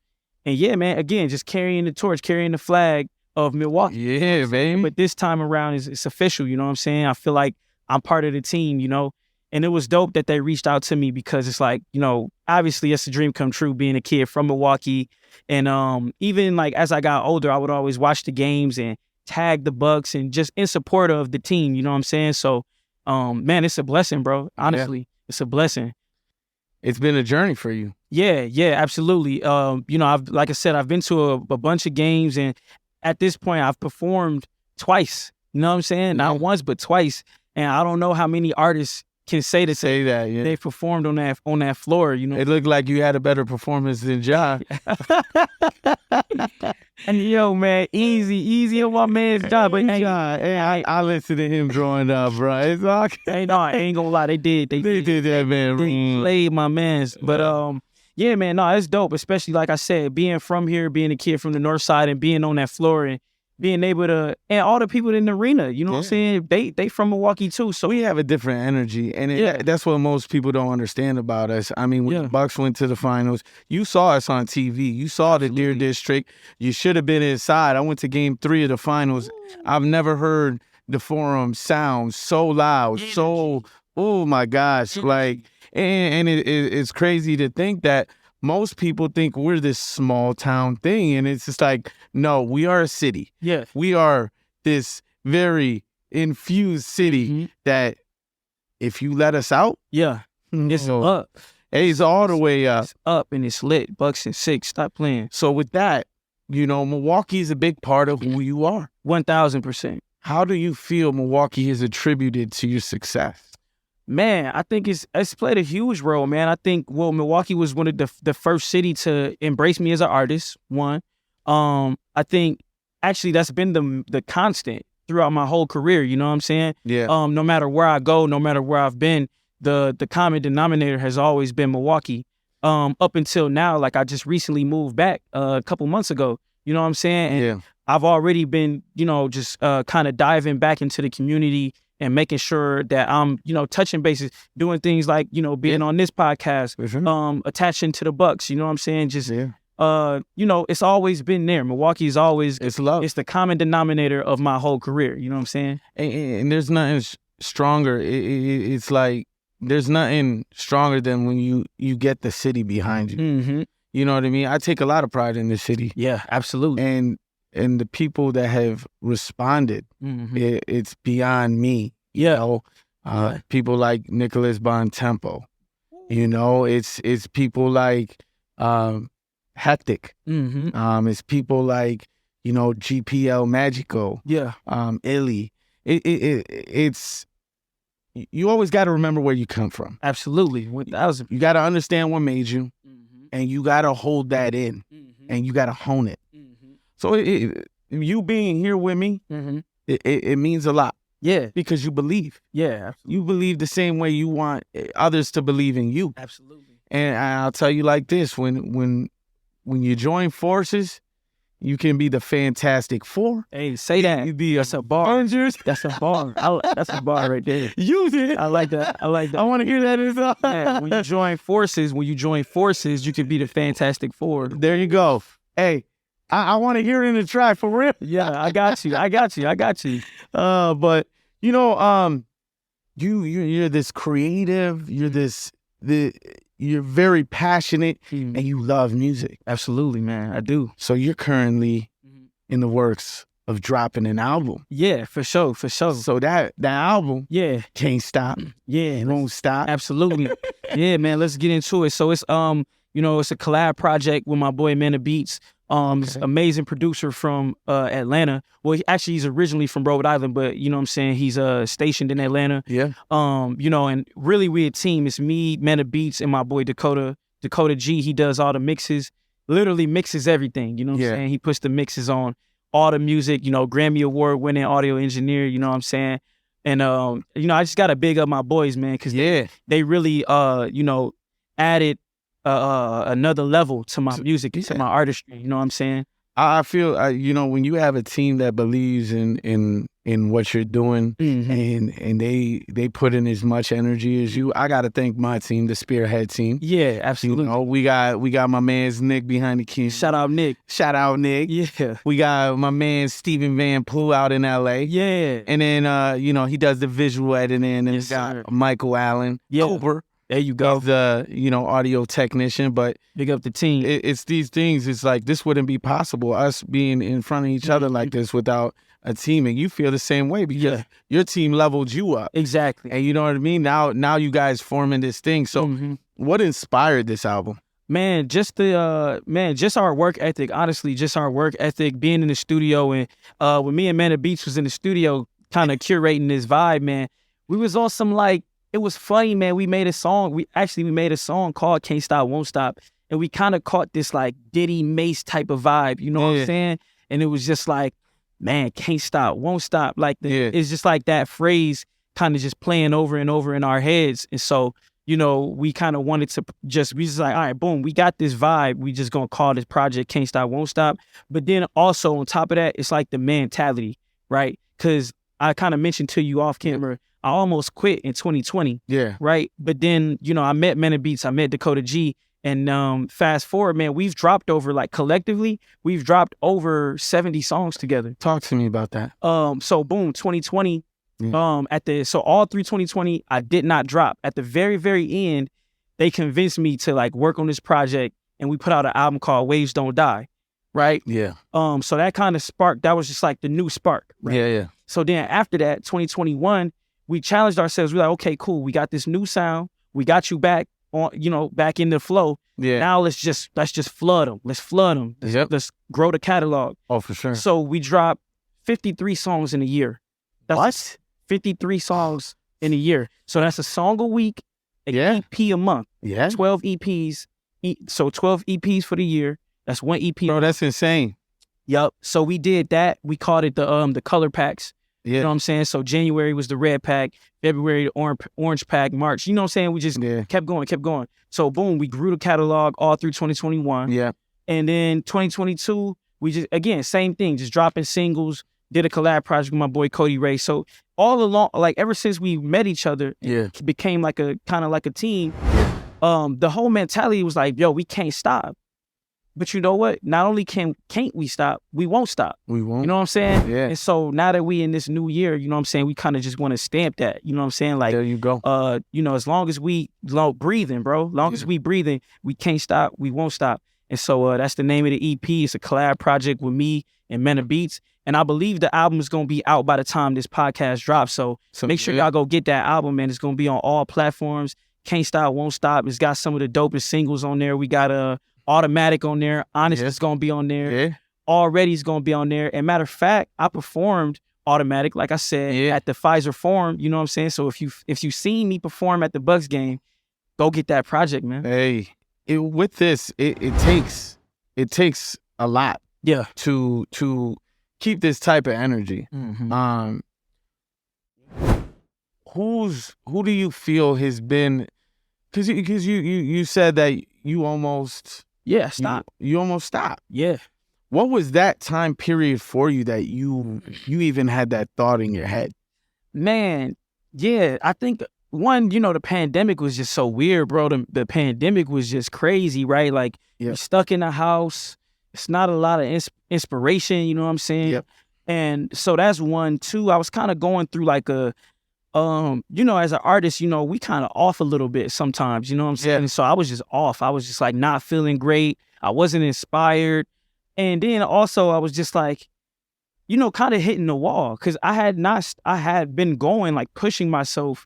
yeah, man, again, just carrying the torch, carrying the flag of Milwaukee. Yeah, baby. But this time around, it's official, you know what I'm saying? I feel like I'm part of the team, you know? And it was dope that they reached out to me because it's like, you know, obviously it's a dream come true being a kid from Milwaukee. And even like as I got older, I would always watch the games and tag the Bucks and just in support of the team, you know what I'm saying? So, man, it's a blessing, bro. Honestly, it's a blessing. It's been a journey for you. Yeah, absolutely. You know, like I said, I've been to a bunch of games, and at this point, I've performed twice. You know what I'm saying? Not once, but twice. And I don't know how many artists can say that. Yeah. They performed on that floor. You know, it looked like you had a better performance than Ja. And yo, man, easy on my man's job. But hey, I listened to him growing up, bro. It's all hey, no, I ain't gonna lie, they did that, man. They played my man's. But yeah, man, no, it's dope. Especially like I said, being from here, being a kid from the north side, and being on that floor and being able to, and all the people in the arena, you know what I'm saying? They from Milwaukee too, so we have a different energy, and that's what most people don't understand about us. I mean, when the Bucks went to the finals, you saw us on TV. You saw the Deer District. You should have been inside. I went to Game 3 of the finals. I've never heard the Forum sound so loud, so, oh my gosh, like, and it's crazy to think that most people think we're this small town thing, and it's just like, no, we are a city. Yeah. We are this very infused city that if you let us out, it's up. It's all the way up. It's up and it's lit. Bucks and 6. Stop playing. So with that, you know, Milwaukee is a big part of who you are. 1,000%. How do you feel Milwaukee is attributed to your success? Man, I think it's played a huge role, man. I think, Milwaukee was one of the first city to embrace me as an artist, one. I think, actually, that's been the constant throughout my whole career, you know what I'm saying? Yeah. No matter where I go, no matter where I've been, the common denominator has always been Milwaukee. Up until now, like I just recently moved back a couple months ago, you know what I'm saying? And I've already been, you know, just kind of diving back into the community and making sure that I'm, you know, touching bases, doing things like, you know, being on this podcast, attaching to the Bucks, you know what I'm saying? Just, you know, it's always been there. Milwaukee is always, it's love. It's the common denominator of my whole career, you know what I'm saying? And there's nothing stronger. It's like, there's nothing stronger than when you get the city behind you. Mm-hmm. You know what I mean? I take a lot of pride in this city. Yeah, absolutely. And the people that have responded, it's beyond me. You know, people like Nicholas Bontempo. You know, it's people like Hectic. It's people like, you know, GPL Magico. Yeah. Illy. It's you always got to remember where you come from. Absolutely. 1,000. You got to understand what made you, and you got to hold that in, and you got to hone it. So you being here with me, it means a lot. Yeah. Because you believe. Yeah, absolutely. You believe the same way you want others to believe in you. Absolutely. And I'll tell you like this, when you join forces, you can be the Fantastic Four. Hey, say that. You be That's a bar. Avengers. That's a bar. That's a bar right there. Use it. I like that. I want to hear that as well. Yeah, when you join forces, you can be the Fantastic Four. There you go. Hey, I want to hear it in the track for real. Yeah, I got you. But you know, you're this creative. You're very passionate, and you love music. Absolutely, man. I do. So you're currently in the works of dropping an album. Yeah, for sure. So that album, can't stop. Yeah, it won't stop. Absolutely. Yeah, man. Let's get into it. So it's you know, it's a collab project with my boy Man of Beats. He's an amazing producer from Atlanta. Well, he's originally from Rhode Island, but you know what I'm saying, he's stationed in Atlanta. Yeah. You know, and really we a team. It's me, Man of Beats, and my boy Dakota G. He does all the mixes, literally mixes everything. You know what I'm saying? He puts the mixes on all the music, you know, Grammy Award winning audio engineer, you know what I'm saying? And you know, I just gotta big up my boys, man, because they really you know, added another level to my music, to my artistry. You know what I'm saying? I feel, you know, when you have a team that believes in what you're doing, and they put in as much energy as you, I got to thank my team, the Spearhead team. Yeah, absolutely. You know, we got my man's Nick behind the keys. Shout out Nick. Yeah. We got my man Stephen Van Plu out in LA. Yeah. And then you know, he does the visual editing, and we got Michael Allen. Cooper. There you go. He's the, you know, audio technician, but big up the team. It's these things. It's like, this wouldn't be possible, us being in front of each other like this without a team. And you feel the same way because your team leveled you up. Exactly. And you know what I mean? Now you guys forming this thing. So what inspired this album? Man, just our work ethic. Honestly, just our work ethic, being in the studio, and when me and Man of Beats was in the studio kind of curating this vibe, man, we was on some like, it was funny, man. We made a song. We made a song called Can't Stop, Won't Stop. And we kind of caught this like Diddy Mace type of vibe. You know what I'm saying? and it was just like, man, can't stop, won't stop. Like it's just like that phrase kind of just playing over and over in our heads. And so, you know, we kind of wanted to we just like, all right, boom, we got this vibe. We just gonna call this project Can't Stop, Won't Stop. But then also on top of that, it's like the mentality, right? Because I kind of mentioned to you off camera, I almost quit in 2020. Yeah. Right. But then, you know, I met Men of Beats, I met Dakota G. And fast forward, man, we've dropped over, like collectively, we've dropped over 70 songs together. Talk to me about that. So boom, 2020, so all through 2020, I did not drop. At the very, very end, they convinced me to like work on this project, and we put out an album called Waves Don't Die. Right? Yeah. So that kind of sparked, that was just like the new spark. Right? Yeah. So then after that, 2021, we challenged ourselves. We're like, okay, cool. We got this new sound. We got you back on, you know, back in the flow. Yeah. Now let's just flood them. Let's flood them. Let's grow the catalog. Oh, for sure. So we dropped 53 songs in a year. That's what? 53 songs in a year. So that's a song a week, an EP a month. Yeah. 12 EPs. So 12 EPs for the year. That's one EP. Bro, that's insane. Yup. So we did that. We called it the color packs. Yeah. You know what I'm saying? So January was the red pack, February the orange pack, March. You know what I'm saying? We just kept going. So boom, we grew the catalog all through 2021. Yeah. And then 2022, we just, again, same thing, just dropping singles, did a collab project with my boy Cody Ray. So all along, like ever since we met each other, it became like a kind of like a team. The whole mentality was like, yo, we can't stop. But you know what? Not only can't we stop, we won't stop. We won't. You know what I'm saying? Yeah. And so now that we in this new year, you know what I'm saying, we kind of just want to stamp that. You know what I'm saying? Like, there you go. You know, as long as we breathing, bro. Long as we breathing, we can't stop, we won't stop. And so that's the name of the EP. It's a collab project with me and Men of Beats. And I believe the album is gonna be out by the time this podcast drops. So make sure y'all go get that album, man. It's gonna be on all platforms. Can't Stop, Won't Stop. It's got some of the dopest singles on there. We got Automatic on there. Honest is gonna be on there. Yeah. Already is gonna be on there. And matter of fact, I performed Automatic, like I said, at the Pfizer Forum. You know what I'm saying? So if you seen me perform at the Bucks game, go get that project, man. Hey, with this, it takes a lot. Yeah. To keep this type of energy. Mm-hmm. Who do you feel has been? Because you said that you almost. Yeah, stop. You almost stopped. Yeah. What was that time period for you that you even had that thought in your head? Man, yeah, I think one, you know, the pandemic was just so weird, bro. The pandemic was just crazy, right? Like you're stuck in the house. It's not a lot of inspiration, you know what I'm saying? Yep. And so that's one. Two, I was kind of going through like a you know, as an artist, you know, we kind of off a little bit sometimes, you know what I'm saying? Yeah. And so I was just off. I was just like not feeling great. I wasn't inspired. And then also I was just like, you know, kind of hitting the wall because I had been going, like pushing myself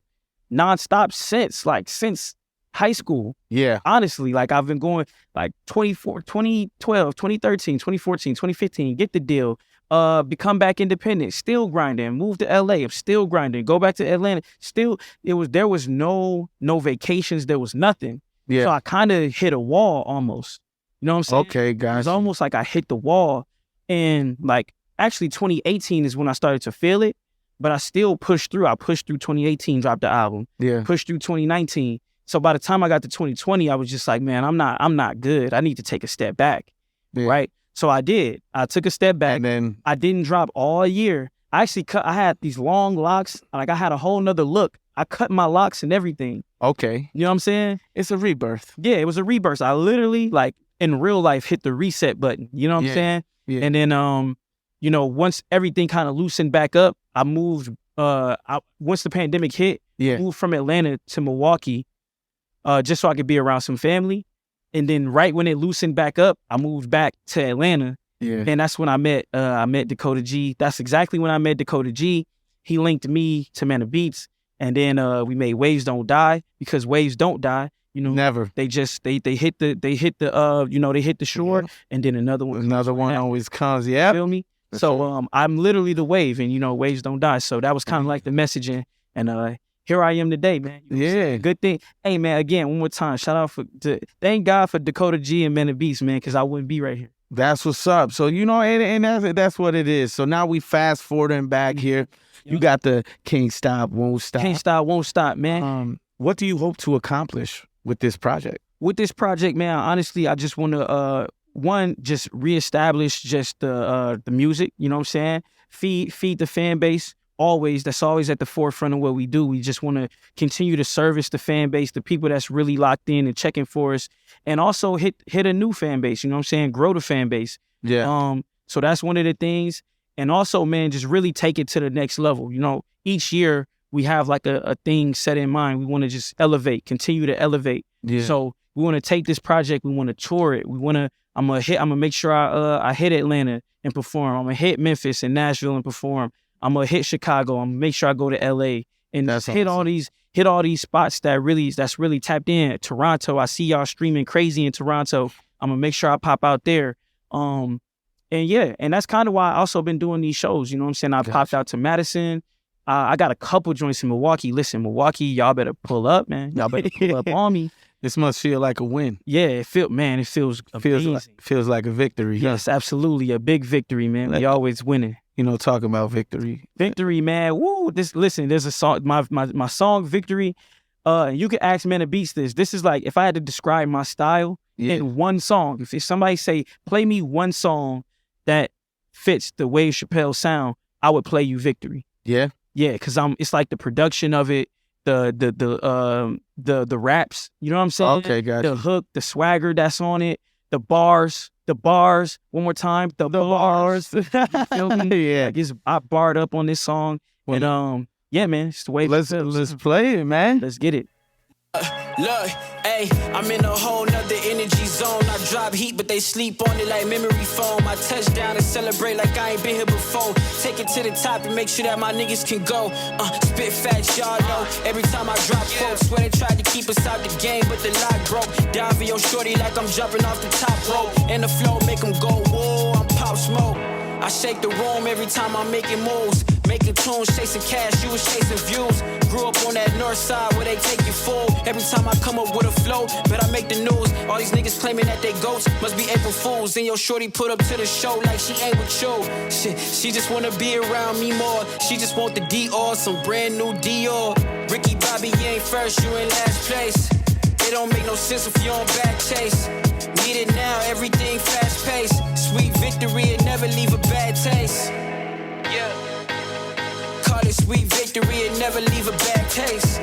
nonstop since high school. Yeah. Honestly, like I've been going like 2012, 2013, 2014, 2015, get the deal. Become back independent, still grinding, move to LA, I'm still grinding, go back to Atlanta, still, there was no vacations, there was nothing. Yeah. So I kind of hit a wall almost. You know what I'm saying? Okay, guys. It's almost like I hit the wall. And like, actually 2018 is when I started to feel it, but I still pushed through. I pushed through 2018, dropped the album. Yeah. Pushed through 2019. So by the time I got to 2020, I was just like, man, I'm not good. I need to take a step back. Yeah. Right? So I did. I took a step back. And then I didn't drop all year. I actually I had these long locks. Like I had a whole nother look. I cut my locks and everything. okay. You know what I'm saying? It's a rebirth. Yeah, it was a rebirth. I literally, like in real life, hit the reset button. You know what I'm saying? Yeah. And then, you know, once everything kind of loosened back up, I moved, once the pandemic hit, moved from Atlanta to Milwaukee, just so I could be around some family. And then right when it loosened back up, I moved back to Atlanta. Yeah. And that's when I met Dakota G. That's exactly when I met Dakota G. He linked me to Man of Beats. And then we made Waves Don't Die, because waves don't die. You know, Never. They just they hit the you know, they hit the shore, and then another one always comes. Yeah. Feel me? So I'm literally the wave, and you know, waves don't die. So that was kind of like the messaging, and here I am today, man. You know what I'm saying? Good thing. Hey man, again, one more time, shout out thank God for Dakota G and Men of Beats, man, because I wouldn't be right here. That's what's up. So, and that's what it is. So now we fast forwarding back here. You got the Can't Stop, Won't Stop. Can't Stop, Won't Stop, man. What do you hope to accomplish with this project? With this project, man, honestly, I just want to, one, just reestablish just the music, you know what I'm saying? Feed the fan base. That's always at the forefront of what we do. We just want to continue to service the fan base, the people that's really locked in and checking for us, and also hit a new fan base, you know what I'm saying? Grow the fan base. Yeah. So that's one of the things. And also, man, just really take it to the next level. Each year we have like a thing set in mind. We want to just continue to elevate. Yeah. So we want to take this project, we want to tour it. I'm gonna make sure I hit Atlanta and perform. I'm gonna hit Memphis and Nashville and perform. I'm gonna hit Chicago. I'm gonna make sure I go to LA and That's hit all these spots that's really tapped in. Toronto, I see y'all streaming crazy in Toronto. I'm gonna make sure I pop out there. And that's kind of why I also been doing these shows. You know what I'm saying? I popped out to Madison. I got a couple joints in Milwaukee. Listen, Milwaukee, y'all better pull up, man. Y'all better pull up on me. This must feel like a win. Yeah, it feels amazing. Feels like a victory. Yes, absolutely, a big victory, man. We always winning. Talking about victory. Victory, man. Woo! There's a song, my song Victory. You can ask Man of Beats this. This is like, if I had to describe my style in one song, if somebody say, play me one song that fits the Wave Chapelle sound, I would play you Victory. Yeah? Yeah, because it's like the production of it, the raps, you know what I'm saying? Okay, gotcha. The hook, the swagger that's on it, the bars, one more time, the bars. You feel me? Yeah. I barred up on this song. And yeah, man, it's the way. Let's play it, man. Let's get it. Look, hey, I'm in a whole nother energy zone. I drop heat, but they sleep on it like memory foam. I touch down and celebrate like I ain't been here before. Take it to the top and make sure that my niggas can go. Spit facts, y'all know. Every time I drop quotes, swear they tried to keep us out the game, but the lock broke. Dive for your shorty like I'm jumping off the top rope. And the flow make them go, whoa, I'm Pop Smoke. I shake the room every time I'm making moves. Making tunes, chasing cash, you was chasing views. Grew up on that north side where they take you full. Every time I come up with a flow, bet I make the news. All these niggas claiming that they goats, must be April Fools. And your shorty put up to the show like she ain't with you. Shit, she just wanna be around me more. She just want the Dior, some brand new Dior. Ricky Bobby, you ain't first, you in last place. It don't make no sense if you on back chase. Need it now, everything fast paced. Sweet victory, it never leave a bad taste. Yeah. Call it sweet victory, it never leave a bad taste.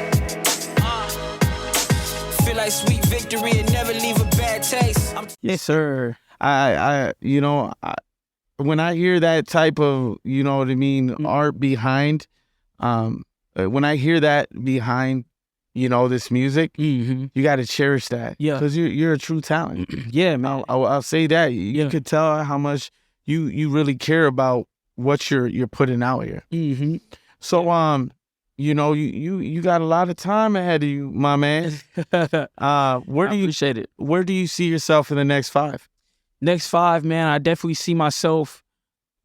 Feel like sweet victory, it never leave a bad taste. Yes, sir. When I hear that type of, you know what I mean, art behind, when I hear that behind, this music, you got to cherish that. Yeah. Because you're a true talent. Yeah, man. I'll say that. You could tell how much you really care about what you're putting out here. Mm-hmm. So, you got a lot of time ahead of you, my man. Appreciate it. Where do you see yourself in the next 5? Next 5, man, I definitely see myself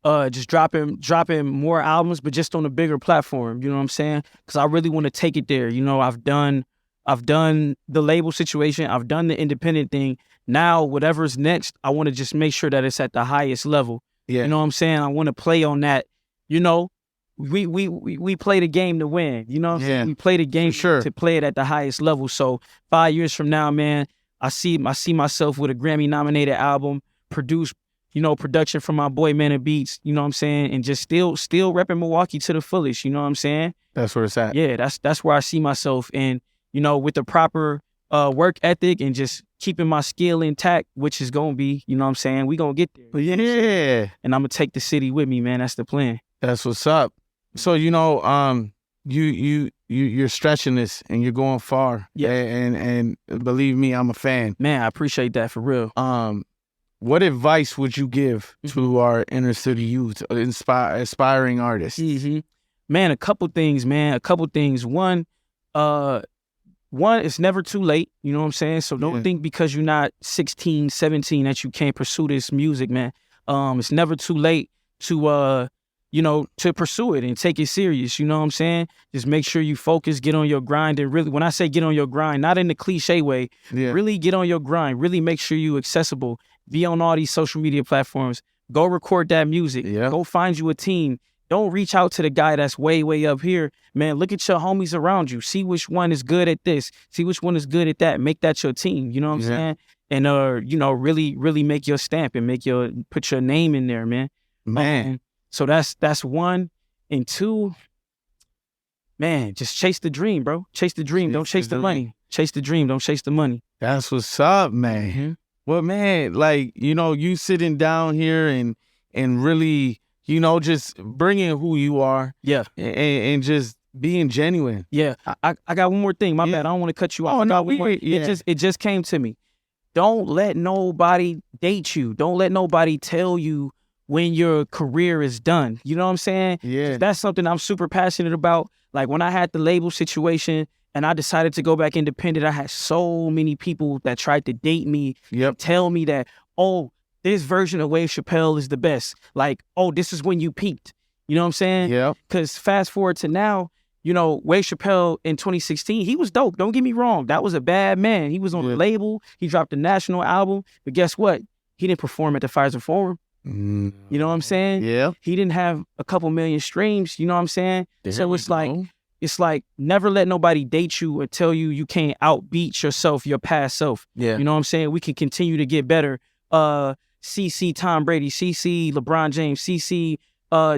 just dropping more albums, but just on a bigger platform. You know what I'm saying? Because I really want to take it there. I've done the label situation. I've done the independent thing. Now, whatever's next, I want to just make sure that it's at the highest level. Yeah. You know what I'm saying? I want to play on that. We play the game to win. You know what I'm saying? We play the game to play it at the highest level. So 5 years from now, man, I see myself with a Grammy-nominated album, production from my boy Man of Beats, you know what I'm saying? And just still repping Milwaukee to the fullest, you know what I'm saying? That's where it's at. Yeah, that's where I see myself. And, with the proper work ethic and just keeping my skill intact, which is going to be, you know what I'm saying? We going to get there. Yeah. And I'm going to take the city with me, man. That's the plan. That's what's up. So, you're stretching this and you're going far. Yeah. And believe me, I'm a fan. Man, I appreciate that for real. What advice would you give to our inner city youth, aspiring artists? Mm-hmm. Man, a couple things. One, it's never too late. You know what I'm saying? So don't think because you're not 16, 17 that you can't pursue this music, man. It's never too late to pursue it and take it serious. You know what I'm saying? Just make sure you focus, get on your grind. And really, when I say get on your grind, not in the cliche way, really get on your grind. Really make sure you accessible. be on all these social media platforms. Go record that music. Yeah. Go find you a team. Don't reach out to the guy that's way, way up here. Man, look at your homies around you. See which one is good at this. See which one is good at that. Make that your team. You know what I'm saying? And really, really make your stamp and put your name in there, man. Man. So that's one. And two, man, just chase the dream, bro. Chase the dream. Don't chase the money. Chase the dream. Don't chase the money. That's what's up, man. Mm-hmm. Well, man, like, you sitting down here and really, just bringing who you are. Yeah. And just being genuine. Yeah. I got one more thing. My bad. I don't want to cut you off. Oh, no. It just came to me. Don't let nobody date you. Don't let nobody tell you when your career is done. You know what I'm saying? Yeah. That's something I'm super passionate about. Like when I had the label situation and I decided to go back independent, I had so many people that tried to date me, tell me that, oh, this version of Wave Chapelle is the best. Like, oh, this is when you peaked. You know what I'm saying? Yeah. Because fast forward to now, Wave Chapelle in 2016, he was dope. Don't get me wrong. That was a bad man. He was on the label. He dropped a national album. But guess what? He didn't perform at the Pfizer Forum. You know what I'm saying? Yeah. He didn't have a couple million streams. You know what I'm saying? So it's like never let nobody date you or tell you you can't outbeat yourself, your past self. Yeah. You know what I'm saying? We can continue to get better. CC Tom Brady, CC LeBron James, CC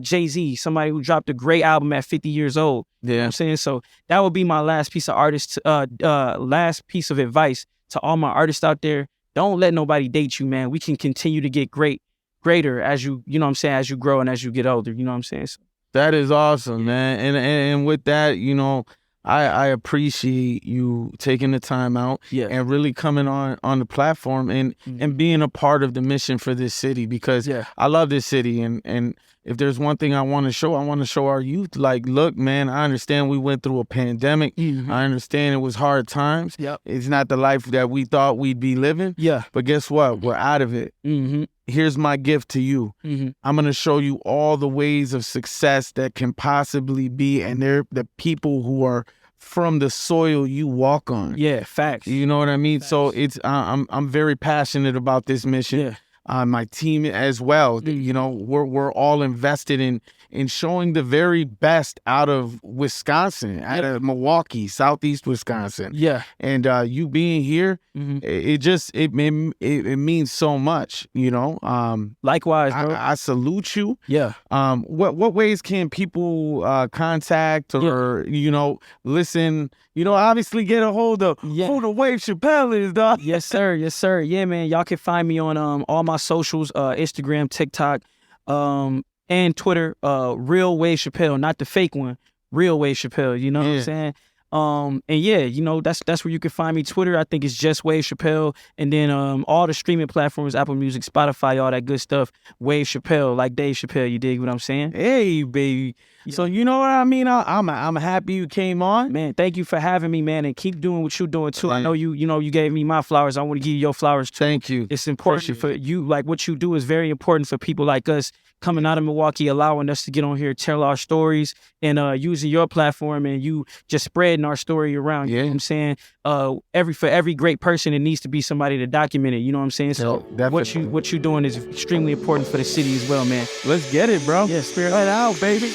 Jay-Z, somebody who dropped a great album at 50 years old. Yeah. You know what I'm saying? So that would be my last piece of last piece of advice to all my artists out there. Don't let nobody date you, man. We can continue to get greater as you know what I'm saying, as you grow and as you get older. You know what I'm saying? So, that is awesome, man. And with that, I appreciate you taking the time out and really coming on the platform and being a part of the mission for this city, because I love this city. And if there's one thing I want to show our youth, like, look, man, I understand we went through a pandemic. I understand it was hard times. It's not the life that we thought we'd be living. But guess what? We're out of it. Here's my gift to you. I'm going to show you all the ways of success that can possibly be, and they're the people who are from the soil you walk on. Yeah, facts. You know what I mean? Facts. So it's I'm very passionate about this mission. My team as well. We're all invested in showing the very best out of Wisconsin, out of Milwaukee, Southeast Wisconsin. And you being here, it means so much. Likewise, bro. I salute you. What ways can people contact or listen? Obviously get a hold of who the Wave Chapelle is, dog. Yes, sir. Yes, sir. Yeah, man. Y'all can find me on all my socials, Instagram, TikTok, and Twitter. Real Wave Chapelle, not the fake one. Real Wave Chapelle. You know what I'm saying? And that's where you can find me. Twitter, I think it's just Wave Chapelle, and then all the streaming platforms, Apple Music, Spotify, all that good stuff. Wave Chapelle, like Dave Chappelle. You dig what I'm saying? Hey, baby. So you know what I mean? I'm happy you came on, man. Thank you for having me, man, and keep doing what you're doing too. Man. I know you gave me my flowers. I want to give you your flowers too. Thank you. It's important for you. Like what you do is very important for people like us coming out of Milwaukee, allowing us to get on here, tell our stories, and using your platform and you just spreading our story around. You know what I'm saying? For every great person, it needs to be somebody to document it. You know what I'm saying? So what you doing is extremely important for the city as well, man. Let's get it, bro. Yeah, Spearhead out, baby.